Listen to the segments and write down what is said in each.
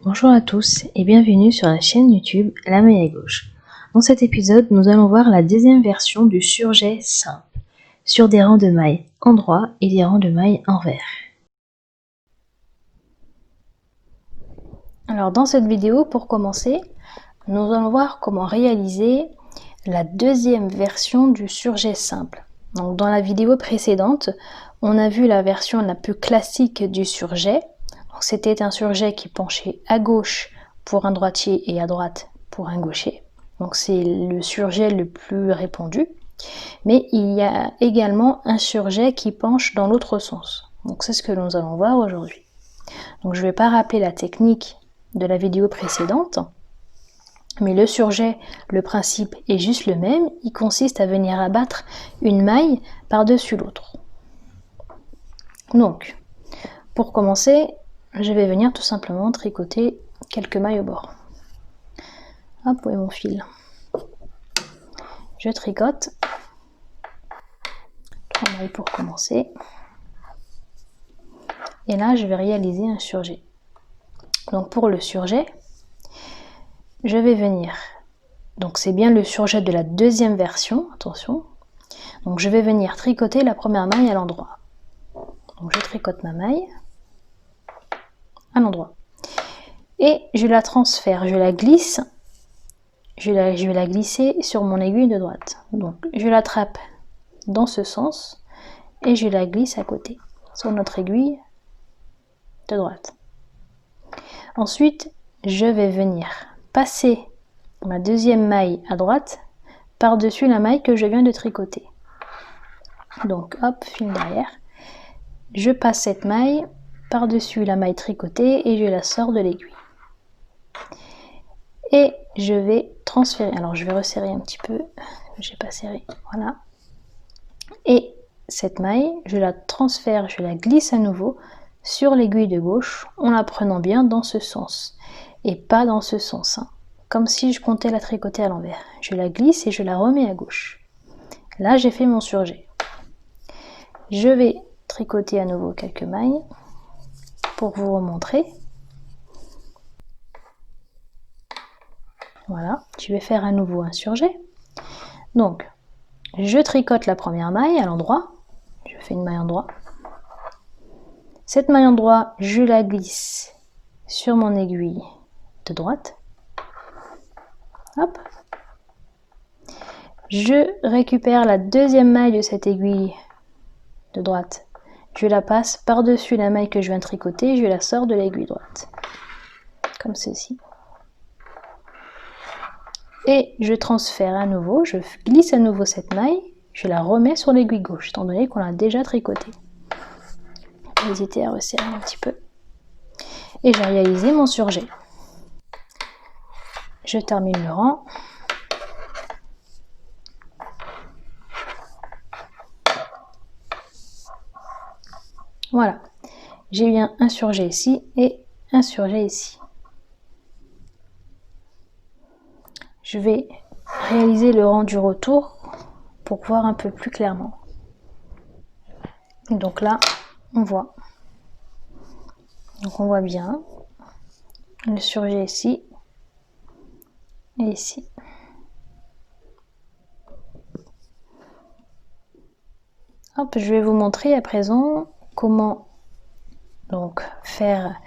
Bonjour à tous et bienvenue sur la chaîne YouTube La Maille à Gauche. Dans cet épisode, nous allons voir la deuxième version du surjet simple, sur des rangs de mailles en droit et des rangs de mailles envers. Alors dans cette vidéo, pour commencer, nous allons voir comment réaliser la deuxième version du surjet simple. Donc dans la vidéo précédente, on a vu la version la plus classique du surjet. C'était un surjet qui penchait à gauche pour un droitier et à droite pour un gaucher. Donc c'est le surjet le plus répandu. Mais il y a également un surjet qui penche dans l'autre sens. Donc c'est ce que nous allons voir aujourd'hui. Donc je ne vais pas rappeler la technique de la vidéo précédente. Mais le surjet, le principe est juste le même. Il consiste à venir abattre une maille par-dessus l'autre. Donc, pour commencer, je vais venir tout simplement tricoter quelques mailles au bord. Hop, où est mon fil? Je tricote 3 mailles pour commencer. Et là, je vais réaliser un surjet. Donc pour le surjet, je vais venir, donc c'est bien le surjet de la deuxième version, attention. Donc je vais venir tricoter la première maille à l'endroit. Donc je tricote ma maille à l'endroit. Et je la transfère, je la glisse, je vais la glisser sur mon aiguille de droite. Donc je l'attrape dans ce sens et je la glisse à côté, sur notre aiguille de droite. Ensuite, je vais venir passer ma deuxième maille à droite par-dessus la maille que je viens de tricoter. Donc hop, fil derrière. Je passe cette maille par-dessus la maille tricotée et je la sors de l'aiguille. Et je vais transférer, alors je vais resserrer un petit peu, j'ai pas serré, voilà. Et cette maille, je la transfère, je la glisse à nouveau sur l'aiguille de gauche en la prenant bien dans ce sens et pas dans ce sens, hein, comme si je comptais la tricoter à l'envers. Je la glisse et je la remets à gauche. Là, j'ai fait mon surjet. Je vais tricoter à nouveau quelques mailles pour vous remontrer. Voilà, je vais faire à nouveau un surjet. Donc, je tricote la première maille à l'endroit. Je fais une maille en droit. Cette maille en droit, je la glisse sur mon aiguille de droite. Hop. Je récupère la deuxième maille de cette aiguille de droite. Je la passe par-dessus la maille que je viens de tricoter, je la sors de l'aiguille droite. Comme ceci. Et je transfère à nouveau, je glisse à nouveau cette maille, je la remets sur l'aiguille gauche, étant donné qu'on l'a déjà tricotée. N'hésitez à resserrer un petit peu. Et j'ai réalisé mon surjet. Je termine le rang. Voilà, j'ai eu un surjet ici et un surjet ici. Je vais réaliser le rang du retour pour voir un peu plus clairement. Et donc là, on voit. Donc on voit bien le surjet ici et ici. Hop, je vais vous montrer à présent comment donc faire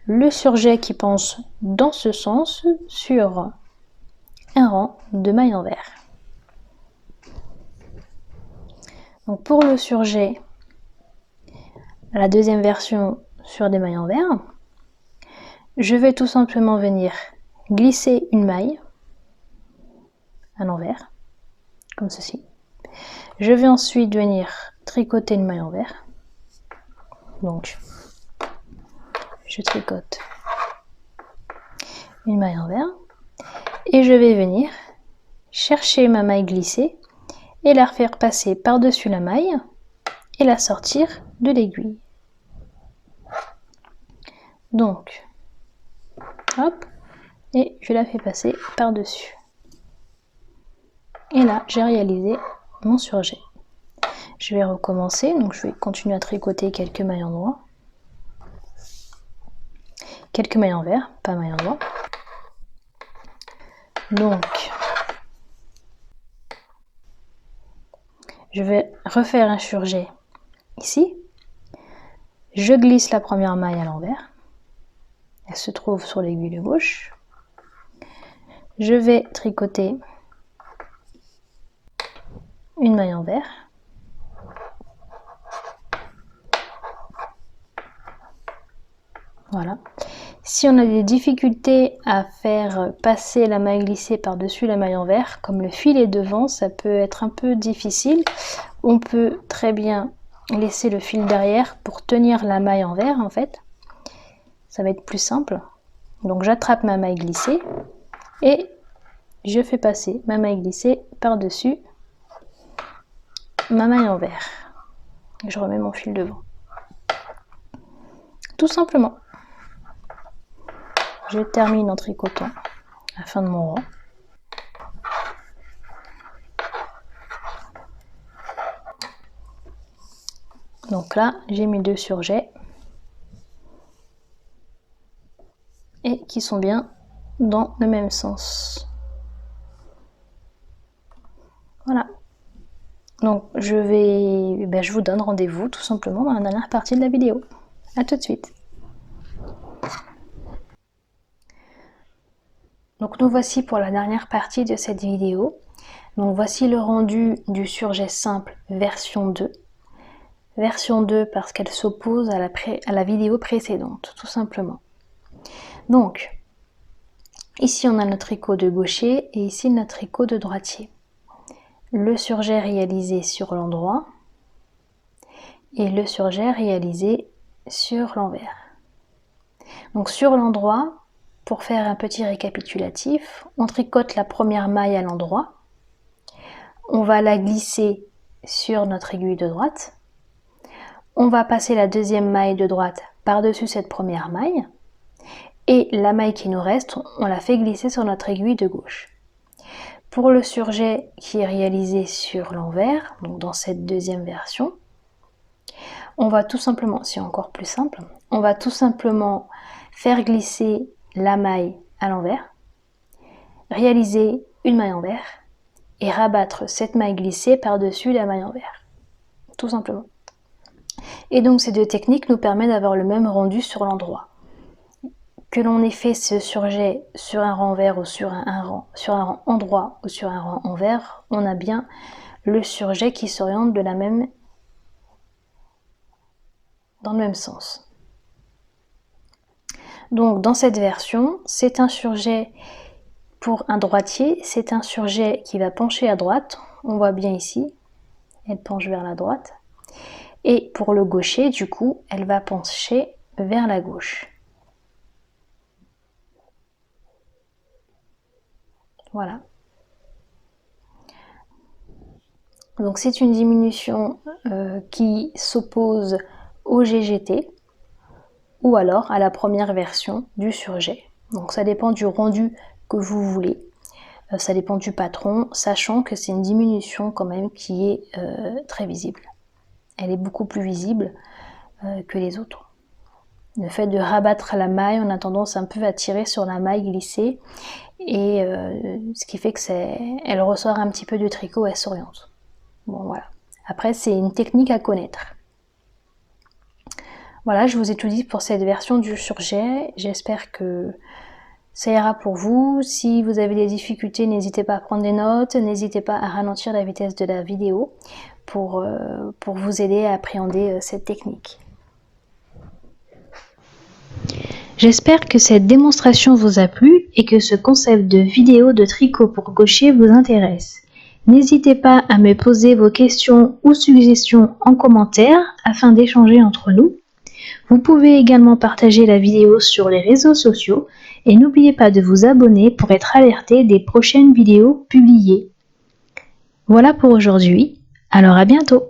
le surjet qui penche dans ce sens sur un rang de mailles envers. Donc pour le surjet, la deuxième version sur des mailles envers, je vais tout simplement venir glisser une maille à l'envers, comme ceci. Je vais ensuite venir tricoter une maille envers. Donc, je tricote une maille envers et je vais venir chercher ma maille glissée et la faire passer par-dessus la maille et la sortir de l'aiguille. Donc, hop, et je la fais passer par-dessus. Et là, j'ai réalisé mon surjet. Je vais recommencer, donc je vais continuer à tricoter quelques mailles en droit. quelques mailles envers, pas mailles endroit. Donc, je vais refaire un surjet ici. Je glisse la première maille à l'envers. Elle se trouve sur l'aiguille de gauche. Je vais tricoter une maille envers. Voilà. Si on a des difficultés à faire passer la maille glissée par-dessus la maille envers, comme le fil est devant, ça peut être un peu difficile. On peut très bien laisser le fil derrière pour tenir la maille envers en fait. Ça va être plus simple. Donc j'attrape ma maille glissée et je fais passer ma maille glissée par-dessus ma maille envers. Je remets mon fil devant. Tout simplement. Je termine en tricotant la fin de mon rang. Donc là, j'ai mis 2 surjets et qui sont bien dans le même sens. Voilà. Donc je vous donne rendez-vous tout simplement dans la dernière partie de la vidéo. À tout de suite. Donc nous voici pour la dernière partie de cette vidéo. Donc voici le rendu du surjet simple version 2. Version 2 parce qu'elle s'oppose à la vidéo précédente, tout simplement. Donc, ici on a notre tricot de gaucher et ici notre tricot de droitier. Le surjet réalisé sur l'endroit et le surjet réalisé sur l'envers. Donc sur l'endroit, pour faire un petit récapitulatif, on tricote la première maille à l'endroit, on va la glisser sur notre aiguille de droite, on va passer la deuxième maille de droite par-dessus cette première maille, et la maille qui nous reste, on la fait glisser sur notre aiguille de gauche. Pour le surjet qui est réalisé sur l'envers, donc dans cette deuxième version, on va tout simplement, c'est encore plus simple, on va tout simplement faire glisser la maille à l'envers, réaliser une maille envers et rabattre cette maille glissée par-dessus la maille envers. Tout simplement. Et donc ces deux techniques nous permettent d'avoir le même rendu sur l'endroit. Que l'on ait fait ce surjet sur un rang envers ou sur un rang endroit ou sur un rang envers, on a bien le surjet qui s'oriente dans le même sens. Donc dans cette version, c'est un surjet pour un droitier, c'est un surjet qui va pencher à droite, on voit bien ici, elle penche vers la droite, et pour le gaucher, du coup, elle va pencher vers la gauche. Voilà. Donc c'est une diminution qui s'oppose au GGT ou alors à la première version du surjet. Donc ça dépend du rendu que vous voulez, ça dépend du patron, sachant que c'est une diminution quand même qui est très visible. Elle est beaucoup plus visible que les autres. Le fait de rabattre la maille, on a tendance un peu à tirer sur la maille glissée et ce qui fait que elle ressort un petit peu du tricot, elle s'oriente. Bon voilà. Après c'est une technique à connaître. Voilà, je vous ai tout dit pour cette version du surjet. J'espère que ça ira pour vous. Si vous avez des difficultés, n'hésitez pas à prendre des notes, n'hésitez pas à ralentir la vitesse de la vidéo pour vous aider à appréhender cette technique. J'espère que cette démonstration vous a plu et que ce concept de vidéo de tricot pour gaucher vous intéresse. N'hésitez pas à me poser vos questions ou suggestions en commentaire afin d'échanger entre nous. Vous pouvez également partager la vidéo sur les réseaux sociaux et n'oubliez pas de vous abonner pour être alerté des prochaines vidéos publiées. Voilà pour aujourd'hui, alors à bientôt!